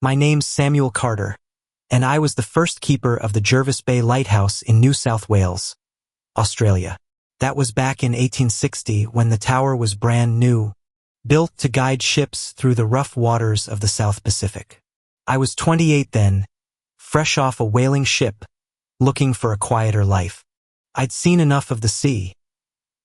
My name's Samuel Carter, and I was the first keeper of the Jervis Bay Lighthouse in New South Wales, Australia. That was back in 1860 when the tower was brand new, built to guide ships through the rough waters of the South Pacific. I was 28 then, fresh off a whaling ship, looking for a quieter life. I'd seen enough of the sea.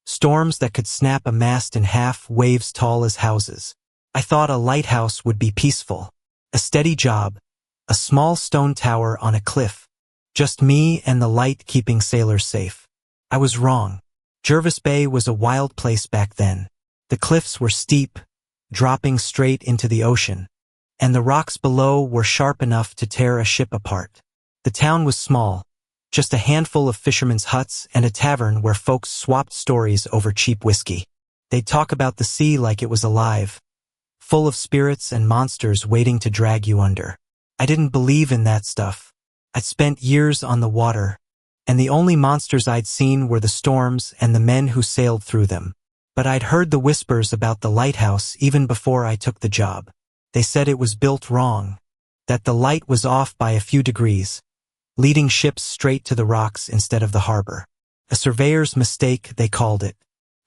Storms that could snap a mast in half, waves tall as houses. I thought a lighthouse would be peaceful. A steady job, a small stone tower on a cliff. Just me and the light keeping sailors safe. I was wrong. Jervis Bay was a wild place back then. The cliffs were steep, dropping straight into the ocean, and the rocks below were sharp enough to tear a ship apart. The town was small, just a handful of fishermen's huts and a tavern where folks swapped stories over cheap whiskey. They'd talk about the sea like it was alive, full of spirits and monsters waiting to drag you under. I didn't believe in that stuff. I'd spent years on the water, and the only monsters I'd seen were the storms and the men who sailed through them. But I'd heard the whispers about the lighthouse even before I took the job. They said it was built wrong, that the light was off by a few degrees, leading ships straight to the rocks instead of the harbor. A surveyor's mistake, they called it.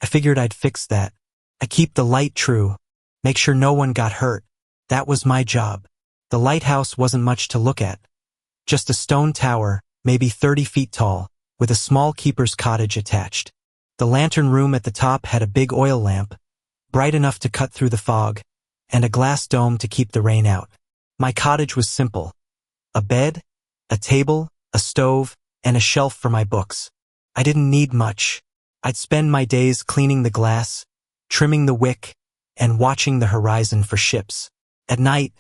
I figured I'd fix that. I'd keep the light true, make sure no one got hurt. That was my job. The lighthouse wasn't much to look at. Just a stone tower, maybe 30 feet tall, with a small keeper's cottage attached. The lantern room at the top had a big oil lamp, bright enough to cut through the fog, and a glass dome to keep the rain out. My cottage was simple. A bed, a table, a stove, and a shelf for my books. I didn't need much. I'd spend my days cleaning the glass, trimming the wick, and watching the horizon for ships. At night,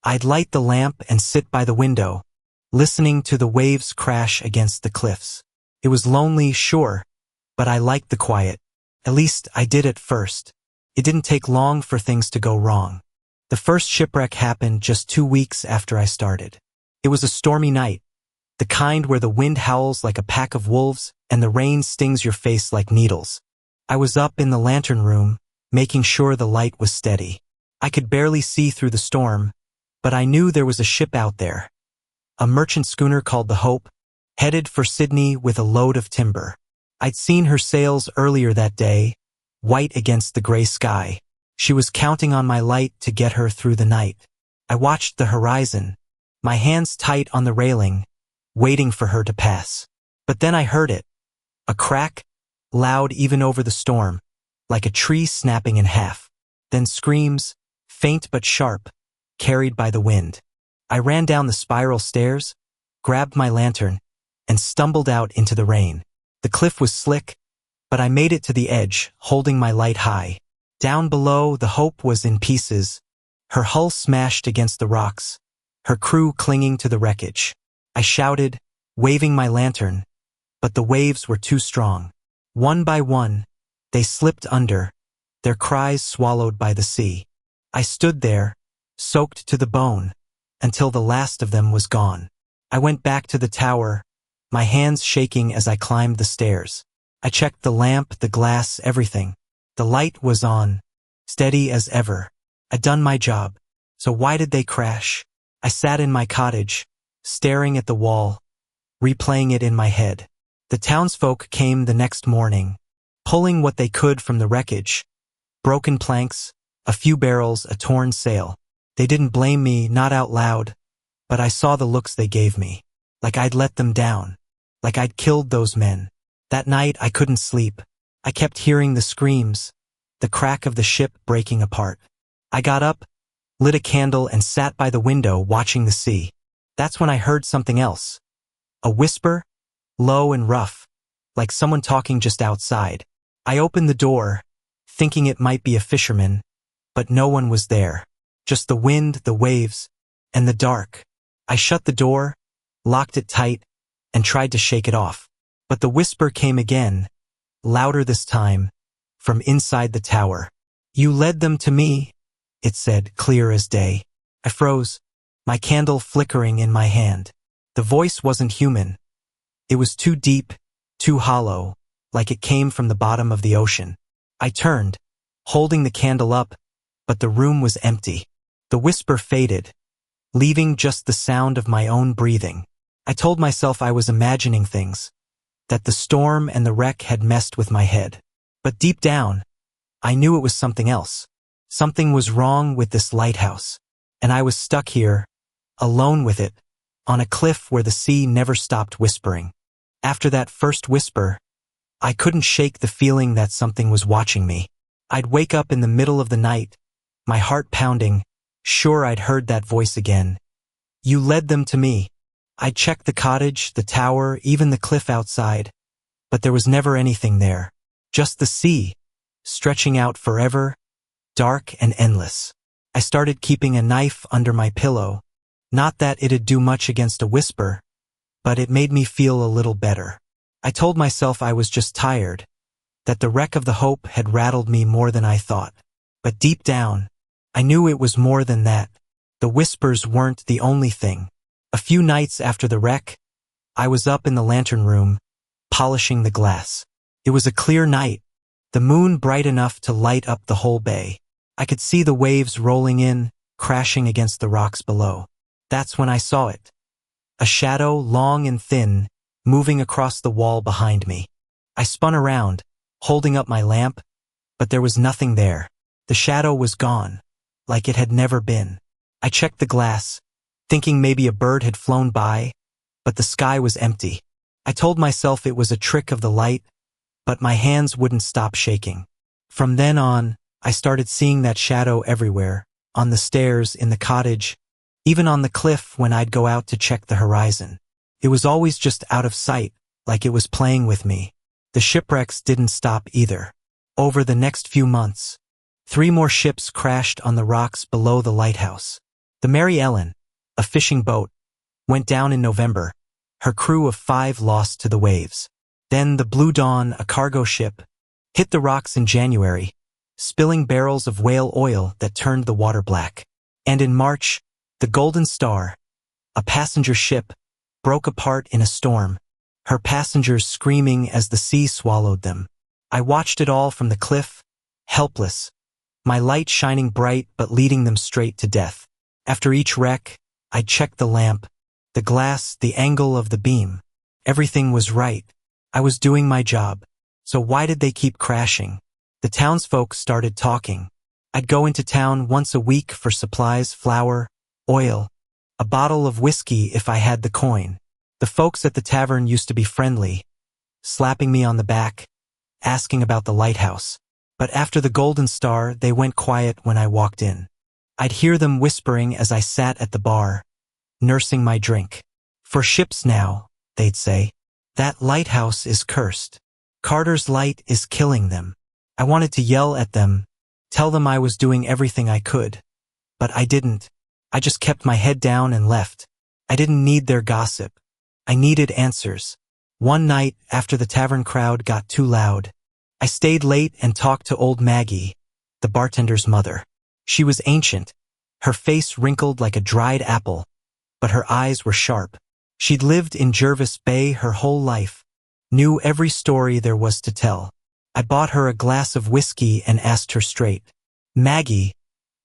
I'd light the lamp and sit by the window, listening to the waves crash against the cliffs. It was lonely, sure, but I liked the quiet. At least I did at first. It didn't take long for things to go wrong. The first shipwreck happened just 2 weeks after I started. It was a stormy night, the kind where the wind howls like a pack of wolves and the rain stings your face like needles. I was up in the lantern room, making sure the light was steady. I could barely see through the storm, but I knew there was a ship out there. A merchant schooner called the Hope, headed for Sydney with a load of timber. I'd seen her sails earlier that day, white against the gray sky. She was counting on my light to get her through the night. I watched the horizon, my hands tight on the railing, waiting for her to pass. But then I heard it. A crack, loud even over the storm, like a tree snapping in half. Then screams, faint but sharp, carried by the wind. I ran down the spiral stairs, grabbed my lantern, and stumbled out into the rain. The cliff was slick, but I made it to the edge, holding my light high. Down below, the Hope was in pieces, her hull smashed against the rocks, her crew clinging to the wreckage. I shouted, waving my lantern, but the waves were too strong. One by one, they slipped under, their cries swallowed by the sea. I stood there, soaked to the bone, until the last of them was gone. I went back to the tower, my hands shaking as I climbed the stairs. I checked the lamp, the glass, everything. The light was on, steady as ever. I'd done my job. So why did they crash? I sat in my cottage, staring at the wall, replaying it in my head. The townsfolk came the next morning, pulling what they could from the wreckage. Broken planks, a few barrels, a torn sail. They didn't blame me, not out loud, but I saw the looks they gave me. Like I'd let them down. Like I'd killed those men. That night I couldn't sleep. I kept hearing the screams, the crack of the ship breaking apart. I got up, lit a candle, and sat by the window watching the sea. That's when I heard something else. A whisper, low and rough, like someone talking just outside. I opened the door, thinking it might be a fisherman, but no one was there. Just the wind, the waves, and the dark. I shut the door, locked it tight, and tried to shake it off. But the whisper came again, louder this time, from inside the tower. You led them to me, it said, clear as day. I froze, my candle flickering in my hand. The voice wasn't human. It was too deep, too hollow, like it came from the bottom of the ocean. I turned, holding the candle up, but the room was empty. The whisper faded, leaving just the sound of my own breathing. I told myself I was imagining things, that the storm and the wreck had messed with my head. But deep down, I knew it was something else. Something was wrong with this lighthouse, and I was stuck here, alone with it, on a cliff where the sea never stopped whispering. After that first whisper, I couldn't shake the feeling that something was watching me. I'd wake up in the middle of the night, my heart pounding, sure I'd heard that voice again. You led them to me. I'd checked the cottage, the tower, even the cliff outside, but there was never anything there. Just the sea, stretching out forever, dark and endless. I started keeping a knife under my pillow. Not that it'd do much against a whisper, but it made me feel a little better. I told myself I was just tired, that the wreck of the Hope had rattled me more than I thought. But deep down, I knew it was more than that. The whispers weren't the only thing. A few nights after the wreck, I was up in the lantern room, polishing the glass. It was a clear night, the moon bright enough to light up the whole bay. I could see the waves rolling in, crashing against the rocks below. That's when I saw it. A shadow, long and thin, moving across the wall behind me. I spun around, holding up my lamp, but there was nothing there. The shadow was gone, like it had never been. I checked the glass, thinking maybe a bird had flown by, but the sky was empty. I told myself it was a trick of the light, but my hands wouldn't stop shaking. From then on, I started seeing that shadow everywhere, on the stairs, in the cottage, even on the cliff when I'd go out to check the horizon. It was always just out of sight, like it was playing with me. The shipwrecks didn't stop either. Over the next few months, 3 more ships crashed on the rocks below the lighthouse. The Mary Ellen, a fishing boat, went down in November, her crew of 5 lost to the waves. Then the Blue Dawn, a cargo ship, hit the rocks in January, spilling barrels of whale oil that turned the water black. And in March, the Golden Star, a passenger ship, broke apart in a storm, her passengers screaming as the sea swallowed them. I watched it all from the cliff, helpless, my light shining bright but leading them straight to death. After each wreck, I checked the lamp, the glass, the angle of the beam. Everything was right. I was doing my job. So why did they keep crashing? The townsfolk started talking. I'd go into town once a week for supplies, flour, oil, a bottle of whiskey if I had the coin. The folks at the tavern used to be friendly, slapping me on the back, asking about the lighthouse. But after the Golden Star, they went quiet when I walked in. I'd hear them whispering as I sat at the bar, nursing my drink. For ships now, they'd say. That lighthouse is cursed. Carter's light is killing them. I wanted to yell at them, tell them I was doing everything I could. But I didn't. I just kept my head down and left. I didn't need their gossip. I needed answers. One night, after the tavern crowd got too loud, I stayed late and talked to old Maggie, the bartender's mother. She was ancient, her face wrinkled like a dried apple, but her eyes were sharp. She'd lived in Jervis Bay her whole life, knew every story there was to tell. I bought her a glass of whiskey and asked her straight, "Maggie,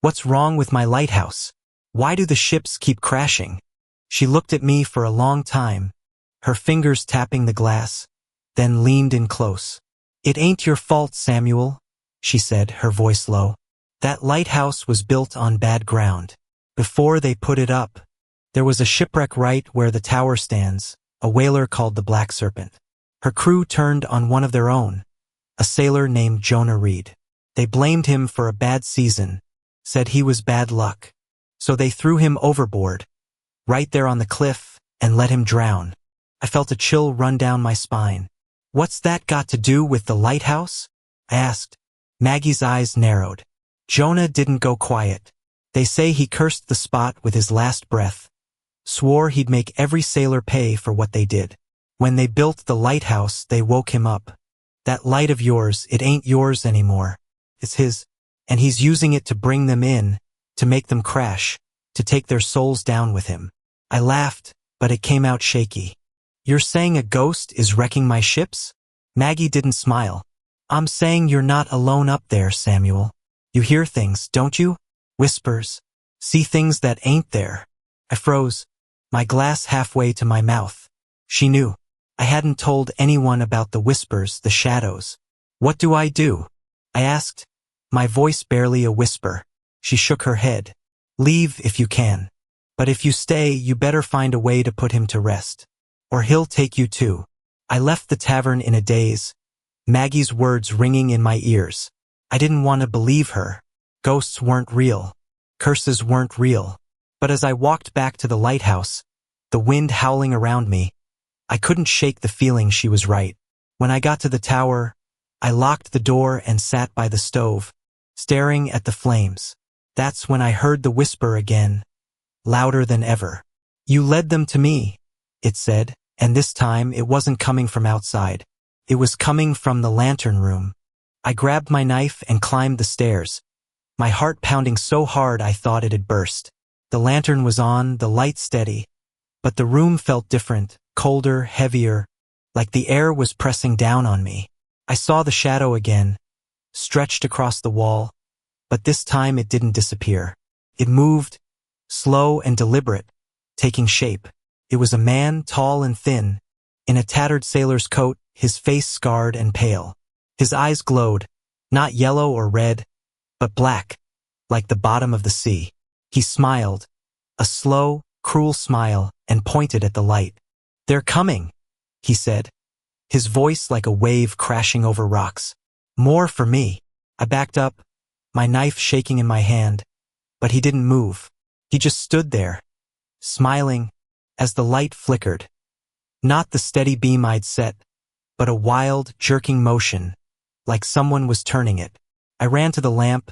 what's wrong with my lighthouse? Why do the ships keep crashing?" She looked at me for a long time, her fingers tapping the glass, then leaned in close. "It ain't your fault, Samuel," she said, her voice low. "That lighthouse was built on bad ground. Before they put it up, there was a shipwreck right where the tower stands, a whaler called the Black Serpent. Her crew turned on one of their own, a sailor named Jonah Reed. They blamed him for a bad season, said he was bad luck. So they threw him overboard, right there on the cliff, and let him drown. I felt a chill run down my spine. "What's that got to do with the lighthouse?" I asked. Maggie's eyes narrowed. "Jonah didn't go quiet. They say he cursed the spot with his last breath, swore he'd make every sailor pay for what they did. When they built the lighthouse, they woke him up. That light of yours, it ain't yours anymore. It's his, and he's using it to bring them in, to make them crash, to take their souls down with him." I laughed, but it came out shaky. "You're saying a ghost is wrecking my ships?" Maggie didn't smile. "I'm saying you're not alone up there, Samuel. You hear things, don't you? Whispers. See things that ain't there. I froze, my glass halfway to my mouth. She knew. I hadn't told anyone about the whispers, the shadows. What do? I asked, my voice barely a whisper. She shook her head. Leave if you can. But if you stay, you better find a way to put him to rest. Or he'll take you too. I left the tavern in a daze, Maggie's words ringing in my ears. I didn't want to believe her. Ghosts weren't real. Curses weren't real. But as I walked back to the lighthouse, the wind howling around me, I couldn't shake the feeling she was right. When I got to the tower, I locked the door and sat by the stove, staring at the flames. That's when I heard the whisper again, louder than ever. You led them to me, it said, and this time it wasn't coming from outside. It was coming from the lantern room. I grabbed my knife and climbed the stairs, my heart pounding so hard I thought it had burst. The lantern was on, the light steady, but the room felt different, colder, heavier, like the air was pressing down on me. I saw the shadow again, stretched across the wall, but this time it didn't disappear. It moved, slow and deliberate, taking shape. It was a man, tall and thin, in a tattered sailor's coat, his face scarred and pale. His eyes glowed, not yellow or red, but black, like the bottom of the sea. He smiled, a slow, cruel smile, and pointed at the light. They're coming, he said, his voice like a wave crashing over rocks. More for me. I backed up, my knife shaking in my hand, but he didn't move. He just stood there, smiling, as the light flickered. Not the steady beam I'd set, but a wild, jerking motion, like someone was turning it. I ran to the lamp,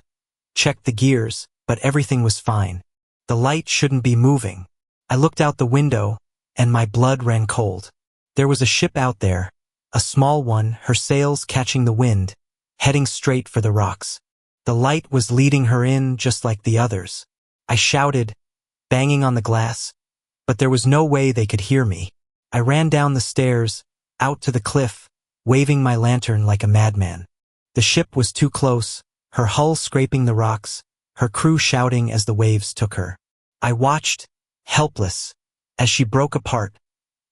checked the gears, but everything was fine. The light shouldn't be moving. I looked out the window, and my blood ran cold. There was a ship out there, a small one, her sails catching the wind, heading straight for the rocks. The light was leading her in just like the others. I shouted, banging on the glass, but there was no way they could hear me. I ran down the stairs, out to the cliff, waving my lantern like a madman. The ship was too close, her hull scraping the rocks, her crew shouting as the waves took her. I watched, helpless, as she broke apart,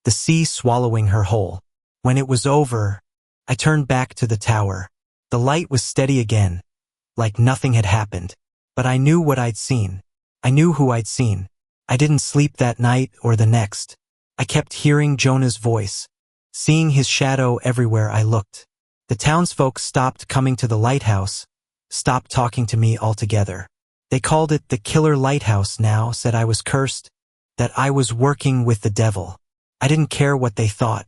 the sea swallowing her whole. When it was over, I turned back to the tower. The light was steady again, like nothing had happened. But I knew what I'd seen. I knew who I'd seen. I didn't sleep that night or the next. I kept hearing Jonah's voice, seeing his shadow everywhere I looked. The townsfolk stopped coming to the lighthouse, stopped talking to me altogether. They called it the killer lighthouse now, said I was cursed, that I was working with the devil. I didn't care what they thought.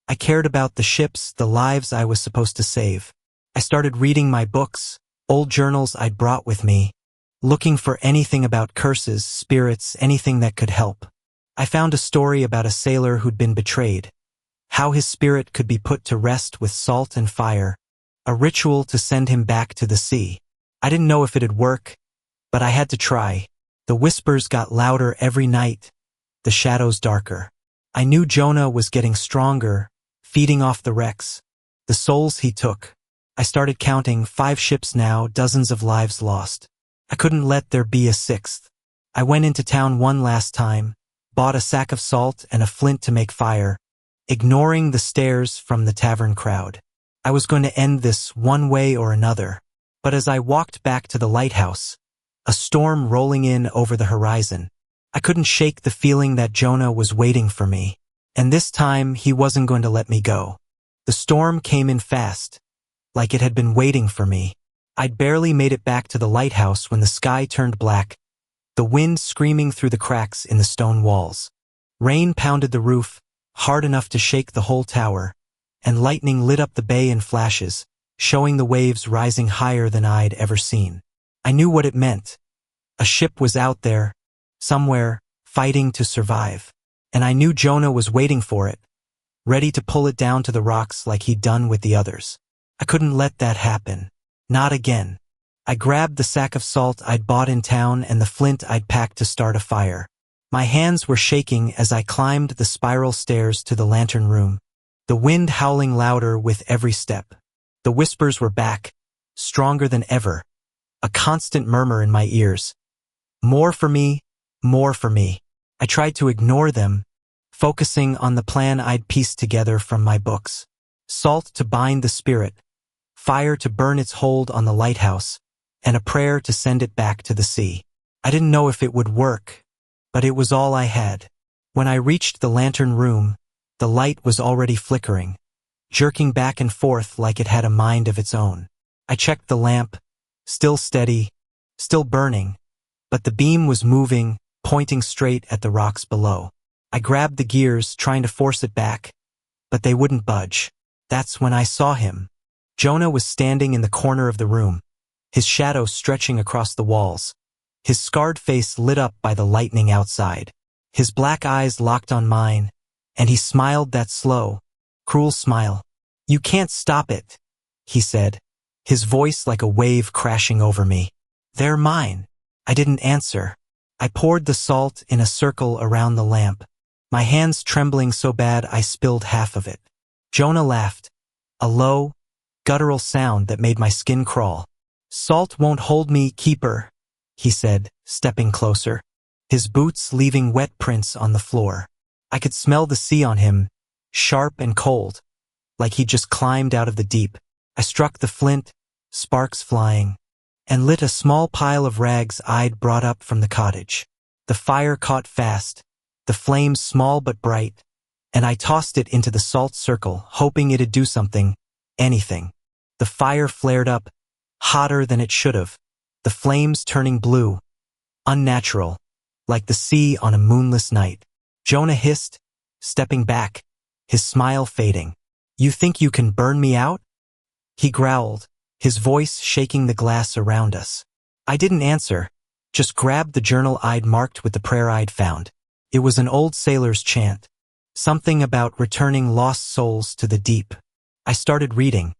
I cared about the ships, the lives I was supposed to save. I started reading my books, old journals I'd brought with me, looking for anything about curses, spirits, anything that could help. I found a story about a sailor who'd been betrayed, how his spirit could be put to rest with salt and fire, a ritual to send him back to the sea. I didn't know if it'd work, but I had to try. The whispers got louder every night, the shadows darker. I knew Jonah was getting stronger, feeding off the wrecks, the souls he took. I started counting, 5 ships now, dozens of lives lost. I couldn't let there be a 6th. I went into town one last time, bought a sack of salt and a flint to make fire, ignoring the stares from the tavern crowd. I was going to end this one way or another. But as I walked back to the lighthouse, a storm rolling in over the horizon, I couldn't shake the feeling that Jonah was waiting for me. And this time, he wasn't going to let me go. The storm came in fast, like it had been waiting for me. I'd barely made it back to the lighthouse when the sky turned black, the wind screaming through the cracks in the stone walls. Rain pounded the roof, hard enough to shake the whole tower, and lightning lit up the bay in flashes, showing the waves rising higher than I'd ever seen. I knew what it meant. A ship was out there, somewhere, fighting to survive. And I knew Jonah was waiting for it, ready to pull it down to the rocks like he'd done with the others. I couldn't let that happen. Not again. I grabbed the sack of salt I'd bought in town and the flint I'd packed to start a fire. My hands were shaking as I climbed the spiral stairs to the lantern room, the wind howling louder with every step. The whispers were back, stronger than ever, a constant murmur in my ears. More for me, more for me. I tried to ignore them, focusing on the plan I'd pieced together from my books. Salt to bind the spirit, fire to burn its hold on the lighthouse, and a prayer to send it back to the sea. I didn't know if it would work, but it was all I had. When I reached the lantern room, the light was already flickering, jerking back and forth like it had a mind of its own. I checked the lamp, still steady, still burning, but the beam was moving, pointing straight at the rocks below. I grabbed the gears, trying to force it back, but they wouldn't budge. That's when I saw him. Jonah was standing in the corner of the room, his shadow stretching across the walls, his scarred face lit up by the lightning outside. His black eyes locked on mine, and he smiled that slow, cruel smile. "You can't stop it," he said, his voice like a wave crashing over me. "They're mine." I didn't answer. I poured the salt in a circle around the lamp, my hands trembling so bad I spilled half of it. Jonah laughed, a low, guttural sound that made my skin crawl. "Salt won't hold me, keeper," he said, stepping closer, his boots leaving wet prints on the floor. I could smell the sea on him, sharp and cold, like he'd just climbed out of the deep. I struck the flint, sparks flying, and lit a small pile of rags I'd brought up from the cottage. The fire caught fast, the flames small but bright, and I tossed it into the salt circle, hoping it'd do something, anything. The fire flared up, hotter than it should have, the flames turning blue, unnatural, like the sea on a moonless night. Jonah hissed, stepping back, his smile fading. "You think you can burn me out?" He growled, his voice shaking the glass around us. I didn't answer, just grabbed the journal I'd marked with the prayer I'd found. It was an old sailor's chant, something about returning lost souls to the deep. I started reading,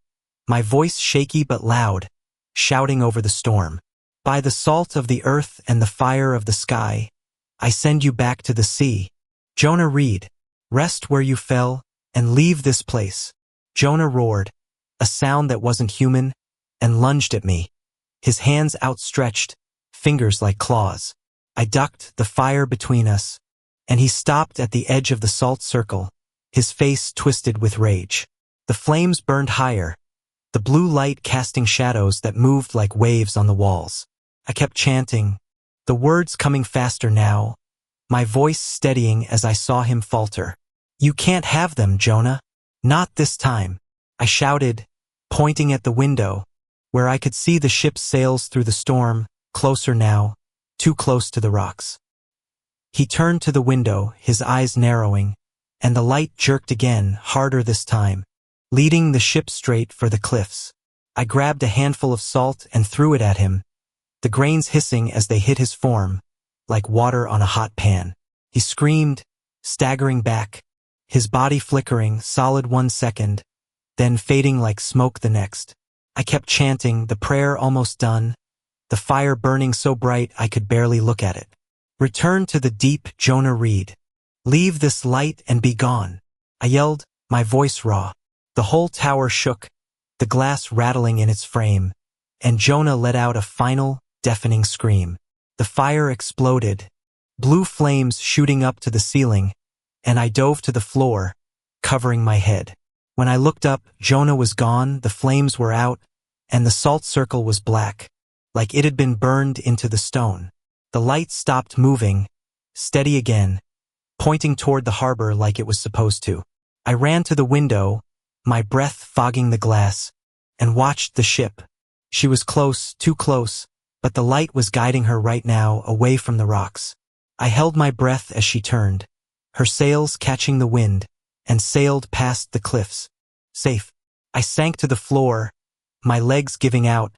my voice shaky but loud, shouting over the storm. "By the salt of the earth and the fire of the sky, I send you back to the sea. Jonah read, rest where you fell, and leave this place." Jonah roared, a sound that wasn't human, and lunged at me, his hands outstretched, fingers like claws. I ducked, the fire between us, and he stopped at the edge of the salt circle, his face twisted with rage. The flames burned higher, the blue light casting shadows that moved like waves on the walls. I kept chanting, the words coming faster now, my voice steadying as I saw him falter. "You can't have them, Jonah. Not this time," I shouted, pointing at the window, where I could see the ship's sails through the storm, closer now, too close to the rocks. He turned to the window, his eyes narrowing, and the light jerked again, harder this time, leading the ship straight for the cliffs. I grabbed a handful of salt and threw it at him, the grains hissing as they hit his form, like water on a hot pan. He screamed, staggering back, his body flickering, solid 1 second, then fading like smoke the next. I kept chanting, the prayer almost done, the fire burning so bright I could barely look at it. "Return to the deep, Jonah read. Leave this light and be gone," I yelled, my voice raw. The whole tower shook, the glass rattling in its frame, and Jonah let out a final, deafening scream. The fire exploded, blue flames shooting up to the ceiling, and I dove to the floor, covering my head. When I looked up, Jonah was gone, the flames were out, and the salt circle was black, like it had been burned into the stone. The light stopped moving, steady again, pointing toward the harbor like it was supposed to. I ran to the window, my breath fogging the glass, and watched the ship. She was close, too close, but the light was guiding her right now, away from the rocks. I held my breath as she turned, her sails catching the wind, and sailed past the cliffs. Safe. I sank to the floor, my legs giving out,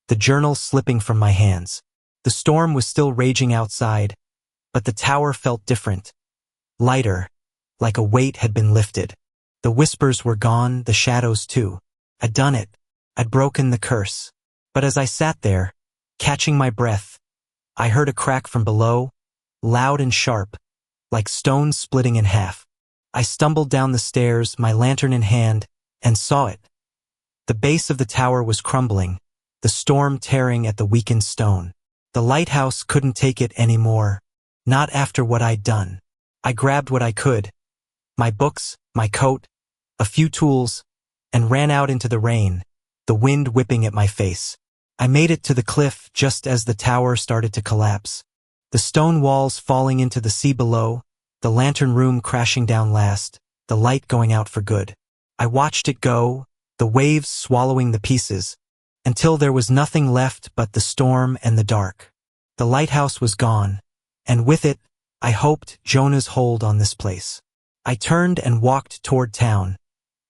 the journal slipping from my hands. The storm was still raging outside, but the tower felt different, lighter, like a weight had been lifted. The whispers were gone, the shadows too. I'd done it. I'd broken the curse. But as I sat there, catching my breath, I heard a crack from below, loud and sharp, like stones splitting in half. I stumbled down the stairs, my lantern in hand, and saw it. The base of the tower was crumbling, the storm tearing at the weakened stone. The lighthouse couldn't take it anymore. Not after what I'd done. I grabbed what I could, my books, my coat, a few tools, and ran out into the rain, the wind whipping at my face. I made it to the cliff just as the tower started to collapse. The stone walls falling into the sea below, the lantern room crashing down last, the light going out for good. I watched it go, the waves swallowing the pieces, until there was nothing left but the storm and the dark. The lighthouse was gone, and with it, I hoped, Jonah's hold on this place. I turned and walked toward town,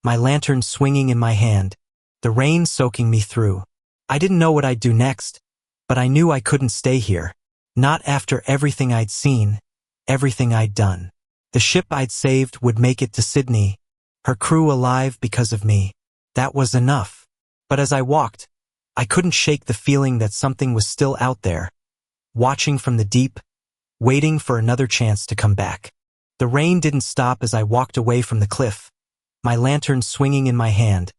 my lantern swinging in my hand, the rain soaking me through. I didn't know what I'd do next, but I knew I couldn't stay here. Not after everything I'd seen, everything I'd done. The ship I'd saved would make it to Sydney, her crew alive because of me. That was enough. But as I walked, I couldn't shake the feeling that something was still out there, watching from the deep, waiting for another chance to come back. The rain didn't stop as I walked away from the cliff, my lantern swinging in my hand,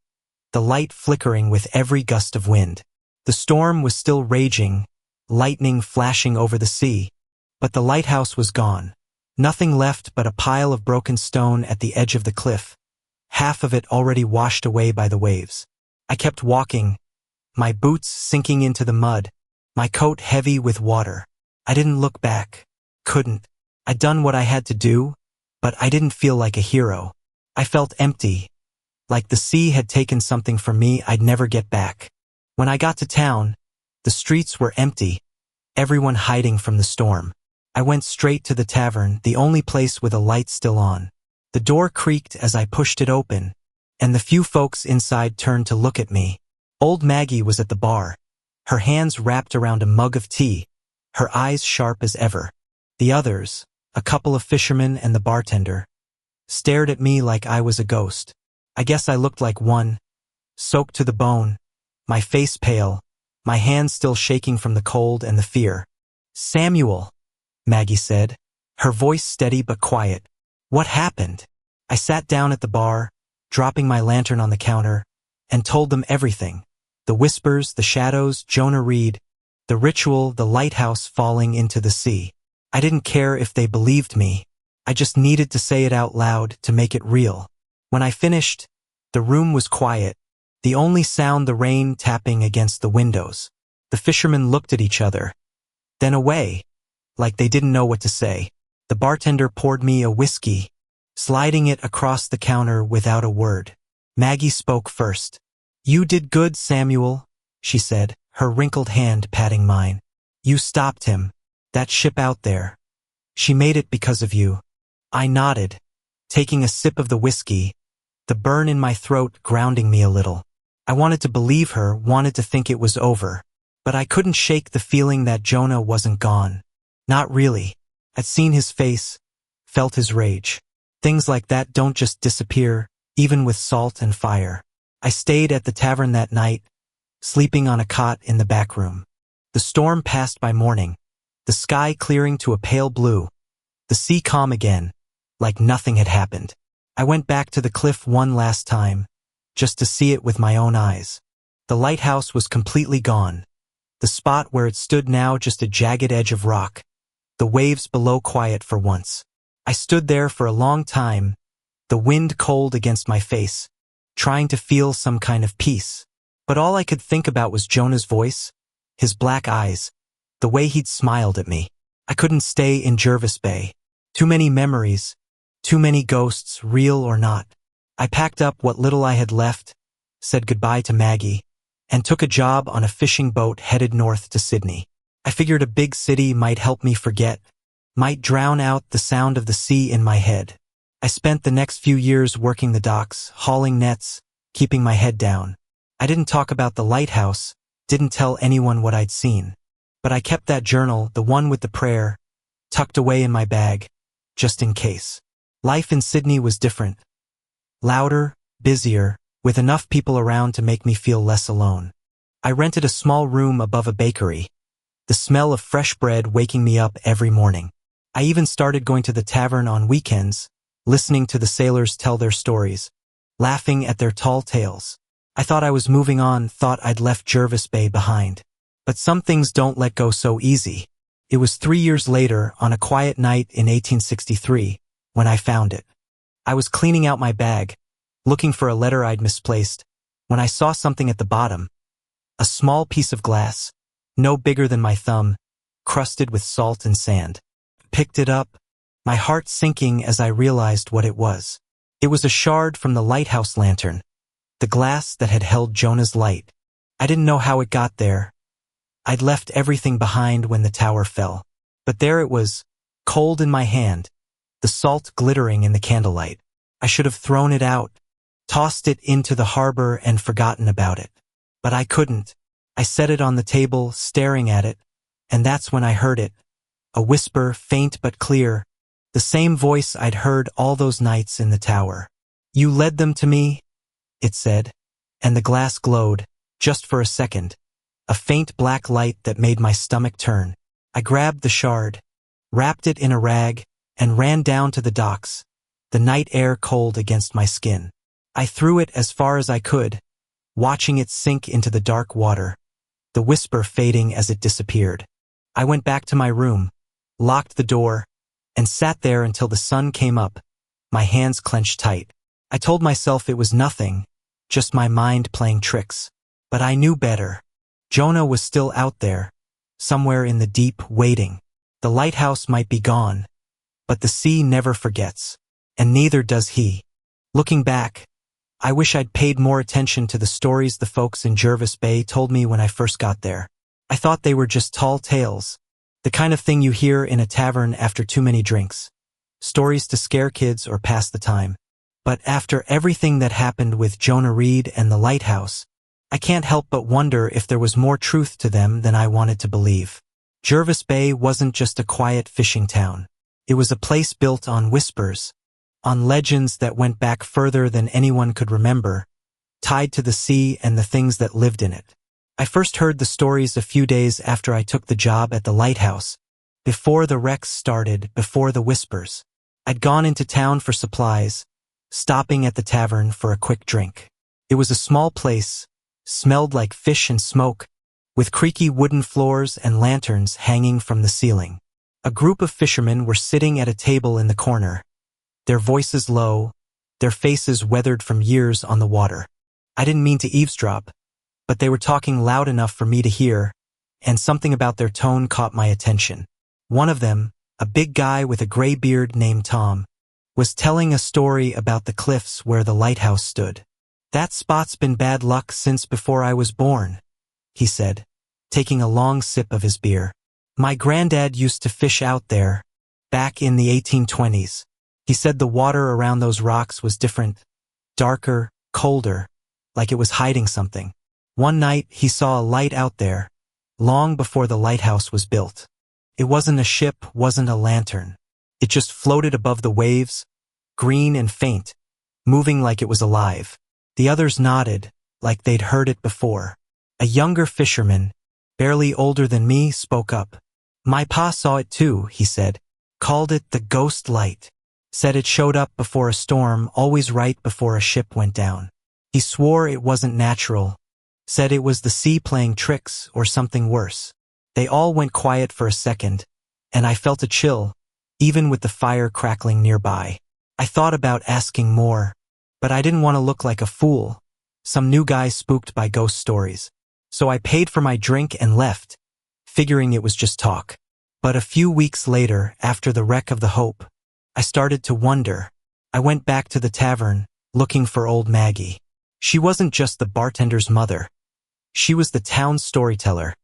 the light flickering with every gust of wind. The storm was still raging, lightning flashing over the sea, but the lighthouse was gone. Nothing left but a pile of broken stone at the edge of the cliff, half of it already washed away by the waves. I kept walking, my boots sinking into the mud, my coat heavy with water. I didn't look back. Couldn't. I'd done what I had to do, but I didn't feel like a hero. I felt empty, like the sea had taken something from me I'd never get back. When I got to town, the streets were empty, everyone hiding from the storm. I went straight to the tavern, the only place with a light still on. The door creaked as I pushed it open, and the few folks inside turned to look at me. Old Maggie was at the bar, her hands wrapped around a mug of tea, her eyes sharp as ever. The others, a couple of fishermen and the bartender, stared at me like I was a ghost. I guess I looked like one, soaked to the bone, my face pale, my hands still shaking from the cold and the fear. "Samuel," Maggie said, her voice steady but quiet. "What happened?" I sat down at the bar, dropping my lantern on the counter, and told them everything. The whispers, the shadows, Jonah Reed, the ritual, the lighthouse falling into the sea. I didn't care if they believed me. I just needed to say it out loud to make it real. When I finished, the room was quiet, the only sound the rain tapping against the windows. The fishermen looked at each other, then away, like they didn't know what to say. The bartender poured me a whiskey, sliding it across the counter without a word. Maggie spoke first. "You did good, Samuel," she said, her wrinkled hand patting mine. "You stopped him. That ship out there. She made it because of you." I nodded, taking a sip of the whiskey, the burn in my throat grounding me a little. I wanted to believe her, wanted to think it was over, but I couldn't shake the feeling that Jonah wasn't gone. Not really. I'd seen his face, felt his rage. Things like that don't just disappear, even with salt and fire. I stayed at the tavern that night, sleeping on a cot in the back room. The storm passed by morning, the sky clearing to a pale blue, the sea calm again, like nothing had happened. I went back to the cliff one last time, just to see it with my own eyes. The lighthouse was completely gone. The spot where it stood now just a jagged edge of rock, the waves below quiet for once. I stood there for a long time, the wind cold against my face, trying to feel some kind of peace. But all I could think about was Jonah's voice, his black eyes, the way he'd smiled at me. I couldn't stay in Jervis Bay. Too many memories, too many ghosts, real or not. I packed up what little I had left, said goodbye to Maggie, and took a job on a fishing boat headed north to Sydney. I figured a big city might help me forget, might drown out the sound of the sea in my head. I spent the next few years working the docks, hauling nets, keeping my head down. I didn't talk about the lighthouse, didn't tell anyone what I'd seen. But I kept that journal, the one with the prayer, tucked away in my bag, just in case. Life in Sydney was different. Louder, busier, with enough people around to make me feel less alone. I rented a small room above a bakery, the smell of fresh bread waking me up every morning. I even started going to the tavern on weekends, listening to the sailors tell their stories, laughing at their tall tales. I thought I was moving on, thought I'd left Jervis Bay behind. But some things don't let go so easy. It was 3 years later, on a quiet night in 1863, when I found it. I was cleaning out my bag, looking for a letter I'd misplaced, when I saw something at the bottom. A small piece of glass, no bigger than my thumb, crusted with salt and sand. Picked it up, my heart sinking as I realized what it was. It was a shard from the lighthouse lantern, the glass that had held Jonah's light. I didn't know how it got there. I'd left everything behind when the tower fell. But there it was, cold in my hand, the salt glittering in the candlelight. I should have thrown it out, tossed it into the harbor and forgotten about it. But I couldn't. I set it on the table, staring at it, and that's when I heard it. A whisper, faint but clear, the same voice I'd heard all those nights in the tower. "You led them to me," it said, and the glass glowed, just for a second, a faint black light that made my stomach turn. I grabbed the shard, wrapped it in a rag, and ran down to the docks, the night air cold against my skin. I threw it as far as I could, watching it sink into the dark water, the whisper fading as it disappeared. I went back to my room, locked the door, and sat there until the sun came up, my hands clenched tight. I told myself it was nothing, just my mind playing tricks. But I knew better. Jonah was still out there, somewhere in the deep, waiting. The lighthouse might be gone, but the sea never forgets, and neither does he. Looking back, I wish I'd paid more attention to the stories the folks in Jervis Bay told me when I first got there. I thought they were just tall tales, the kind of thing you hear in a tavern after too many drinks. Stories to scare kids or pass the time. But after everything that happened with Jonah Reed and the lighthouse, I can't help but wonder if there was more truth to them than I wanted to believe. Jervis Bay wasn't just a quiet fishing town. It was a place built on whispers, on legends that went back further than anyone could remember, tied to the sea and the things that lived in it. I first heard the stories a few days after I took the job at the lighthouse, before the wrecks started, before the whispers. I'd gone into town for supplies, stopping at the tavern for a quick drink. It was a small place, smelled like fish and smoke, with creaky wooden floors and lanterns hanging from the ceiling. A group of fishermen were sitting at a table in the corner, their voices low, their faces weathered from years on the water. I didn't mean to eavesdrop, but they were talking loud enough for me to hear, and something about their tone caught my attention. One of them, a big guy with a gray beard named Tom, was telling a story about the cliffs where the lighthouse stood. "That spot's been bad luck since before I was born," he said, taking a long sip of his beer. "My granddad used to fish out there, back in the 1820s. He said the water around those rocks was different, darker, colder, like it was hiding something. One night he saw a light out there, long before the lighthouse was built. It wasn't a ship, wasn't a lantern. It just floated above the waves, green and faint, moving like it was alive." The others nodded, like they'd heard it before. A younger fisherman, barely older than me, spoke up. "My pa saw it too," he said. "Called it the ghost light. Said it showed up before a storm, always right before a ship went down. He swore it wasn't natural. Said it was the sea playing tricks or something worse." They all went quiet for a second, and I felt a chill, even with the fire crackling nearby. I thought about asking more, but I didn't want to look like a fool, some new guy spooked by ghost stories. So I paid for my drink and left, figuring it was just talk. But a few weeks later, after the wreck of the Hope, I started to wonder. I went back to the tavern, looking for old Maggie. She wasn't just the bartender's mother. She was the town's storyteller,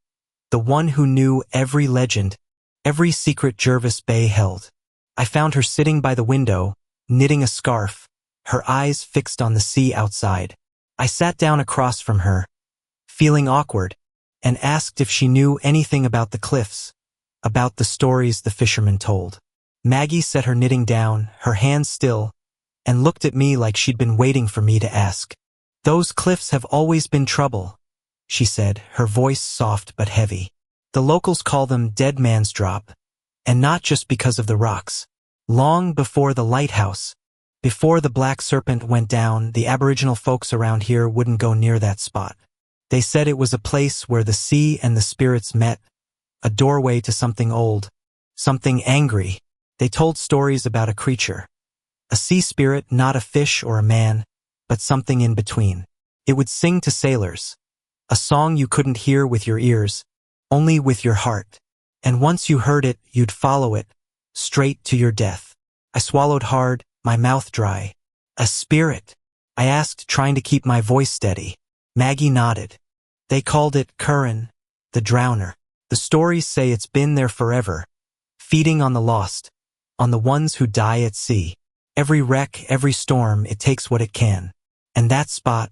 the one who knew every legend, every secret Jervis Bay held. I found her sitting by the window, knitting a scarf, her eyes fixed on the sea outside. I sat down across from her, feeling awkward, and asked if she knew anything about the cliffs, about the stories the fishermen told. Maggie set her knitting down, her hands still, and looked at me like she'd been waiting for me to ask. "Those cliffs have always been trouble," she said, her voice soft but heavy. "The locals call them Dead Man's Drop, and not just because of the rocks. Long before the lighthouse, before the Black Serpent went down, the Aboriginal folks around here wouldn't go near that spot. They said it was a place where the sea and the spirits met, a doorway to something old, something angry. They told stories about a creature, a sea spirit, not a fish or a man, but something in between. It would sing to sailors, a song you couldn't hear with your ears, only with your heart. And once you heard it, you'd follow it, straight to your death. I swallowed hard, my mouth dry. A spirit? I asked, trying to keep my voice steady. Maggie nodded. They called it Curran, the drowner. The stories say it's been there forever, feeding on the lost, on the ones who die at sea. Every wreck, every storm, it takes what it can. And that spot,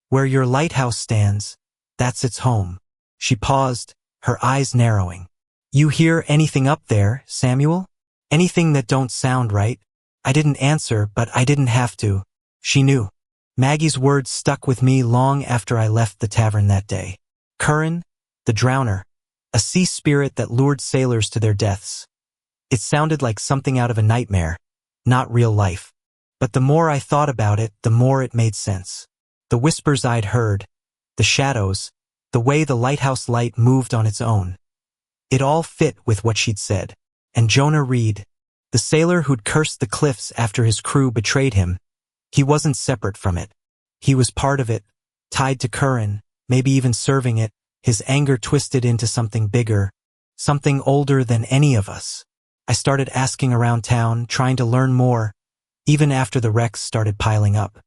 where your lighthouse stands, that's its home. She paused, her eyes narrowing. You hear anything up there, Samuel? Anything that don't sound right? I didn't answer, but I didn't have to. She knew. Maggie's words stuck with me long after I left the tavern that day. Curran, the drowner, a sea spirit that lured sailors to their deaths. It sounded like something out of a nightmare, not real life. But the more I thought about it, the more it made sense. The whispers I'd heard, the shadows, the way the lighthouse light moved on its own. It all fit with what she'd said. And Jonah Reed, the sailor who'd cursed the cliffs after his crew betrayed him, he wasn't separate from it. He was part of it, tied to Curran, maybe even serving it, his anger twisted into something bigger, something older than any of us. I started asking around town, trying to learn more, even after the wrecks started piling up.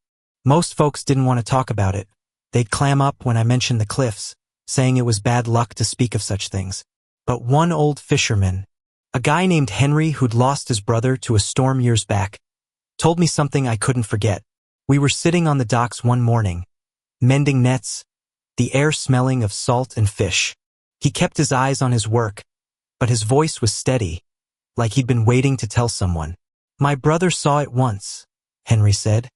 Most folks didn't want to talk about it. They'd clam up when I mentioned the cliffs, saying it was bad luck to speak of such things. But one old fisherman, a guy named Henry who'd lost his brother to a storm years back, told me something I couldn't forget. We were sitting on the docks one morning, mending nets, the air smelling of salt and fish. He kept his eyes on his work, but his voice was steady, like he'd been waiting to tell someone. My brother saw it once, Henry said,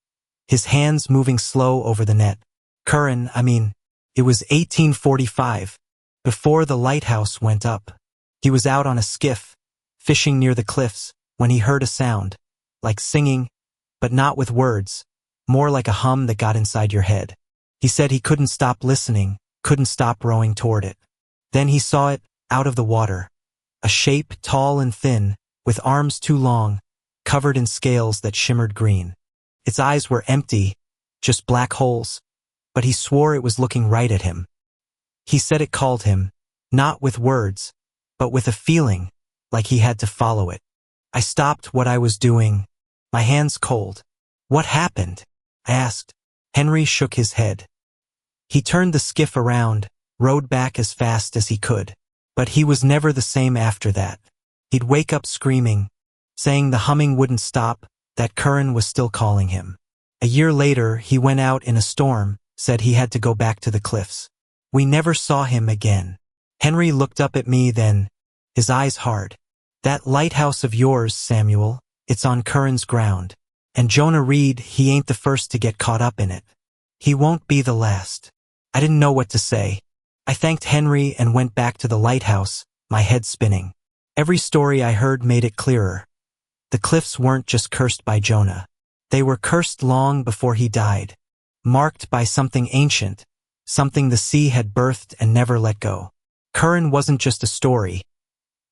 his hands moving slow over the net. Curran, it was 1845, before the lighthouse went up. He was out on a skiff, fishing near the cliffs, when he heard a sound, like singing, but not with words, more like a hum that got inside your head. He said he couldn't stop listening, couldn't stop rowing toward it. Then he saw it, out of the water, a shape tall and thin, with arms too long, covered in scales that shimmered green. Its eyes were empty, just black holes, but he swore it was looking right at him. He said it called him, not with words, but with a feeling, like he had to follow it. I stopped what I was doing, my hands cold. What happened? I asked. Henry shook his head. He turned the skiff around, rowed back as fast as he could. But he was never the same after that. He'd wake up screaming, saying the humming wouldn't stop, that Curran was still calling him. A year later, he went out in a storm, said he had to go back to the cliffs. We never saw him again. Henry looked up at me then, his eyes hard. That lighthouse of yours, Samuel, it's on Curran's ground. And Jonah Reed, he ain't the first to get caught up in it. He won't be the last. I didn't know what to say. I thanked Henry and went back to the lighthouse, my head spinning. Every story I heard made it clearer. The cliffs weren't just cursed by Jonah. They were cursed long before he died, marked by something ancient, something the sea had birthed and never let go. Curran wasn't just a story.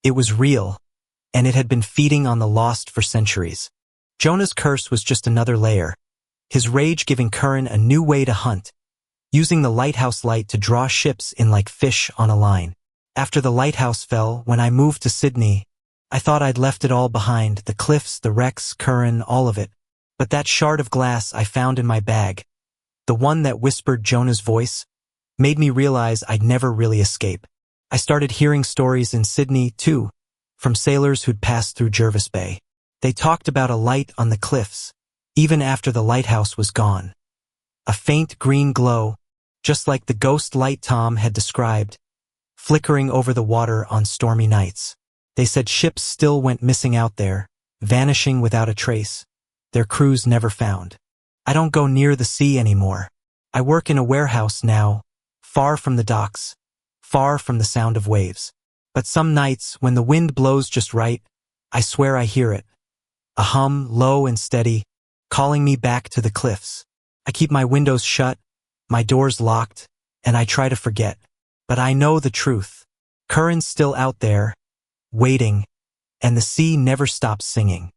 It was real, and it had been feeding on the lost for centuries. Jonah's curse was just another layer, his rage giving Curran a new way to hunt, using the lighthouse light to draw ships in like fish on a line. After the lighthouse fell, when I moved to Sydney, I thought I'd left it all behind, the cliffs, the wrecks, Curran, all of it. But that shard of glass I found in my bag, the one that whispered Jonah's voice, made me realize I'd never really escape. I started hearing stories in Sydney, too, from sailors who'd passed through Jervis Bay. They talked about a light on the cliffs, even after the lighthouse was gone. A faint green glow, just like the ghost light Tom had described, flickering over the water on stormy nights. They said ships still went missing out there, vanishing without a trace, their crews never found. I don't go near the sea anymore. I work in a warehouse now, far from the docks, far from the sound of waves. But some nights, when the wind blows just right, I swear I hear it. A hum, low and steady, calling me back to the cliffs. I keep my windows shut, my doors locked, and I try to forget. But I know the truth. Current's still out there, waiting, and the sea never stops singing.